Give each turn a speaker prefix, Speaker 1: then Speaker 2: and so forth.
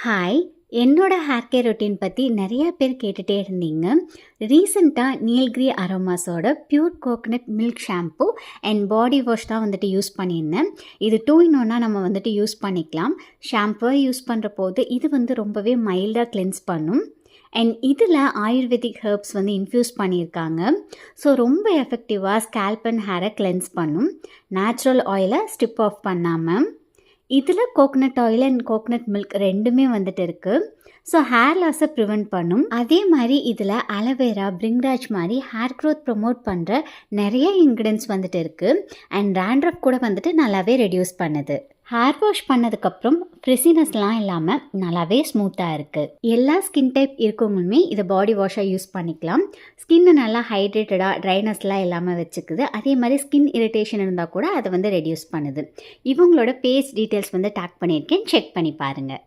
Speaker 1: Hi, என்னோட hair care routine பற்றி நிறையா பேர் கேட்டுகிட்டே இருந்தீங்க. ரீசெண்டாக நீல்கிரி அரோமாஸோட pure coconut milk shampoo and body wash தான் யூஸ் பண்ணியிருந்தேன். இது 2 in 1 நம்ம யூஸ் பண்ணிக்கலாம். ஷாம்புவை யூஸ் பண்ணுற போது இது ரொம்பவே மைல்டாக கிளென்ஸ் பண்ணும். அண்ட் இதில் ஆயுர்வேதிக் ஹெர்ப்ஸ் இன்ஃப்யூஸ் பண்ணியிருக்காங்க. ஸோ ரொம்ப எஃபெக்டிவாக ஸ்கேல்ப் அண்ட் ஹேரை கிளென்ஸ் பண்ணும். நேச்சுரல் ஆயிலை ஸ்டிப் ஆஃப் பண்ணாமல். இதில் coconut oil and coconut milk ரெண்டுமே இருக்குது. ஸோ ஹேர் லாஸை ப்ரிவெண்ட் பண்ணும். அதே மாதிரி இதில் அலோவேரா, பிரிங்ராஜ் மாதிரி ஹேர் க்ரோத் ப்ரொமோட் பண்ணுற நிறைய இன்க்ரீடியன்ஸ் இருக்குது. அண்ட் டேண்ட்ரஃப் கூட நல்லாவே ரெடியூஸ் பண்ணுது. ஹேர் வாஷ் பண்ணதுக்கப்புறம் ஃப்ரிசினஸ்லாம் இல்லாமல் நல்லாவே ஸ்மூத்தாக இருக்குது. எல்லா ஸ்கின் டைப் இருக்கவங்களுமே இதை பாடி வாஷாக யூஸ் பண்ணிக்கலாம். ஸ்கின்னை நல்லா ஹைட்ரேட்டடாக, ட்ரைனஸ்லாம் இல்லாமல் வச்சுக்குது. அதே மாதிரி ஸ்கின் இரிட்டேஷன் இருந்தால் கூட அதை ரெடியூஸ் பண்ணுது. இவங்களோட பேஜ் டீட்டெயில்ஸ் டேக் பண்ணியிருக்கேன், செக் பண்ணி பாருங்கள்.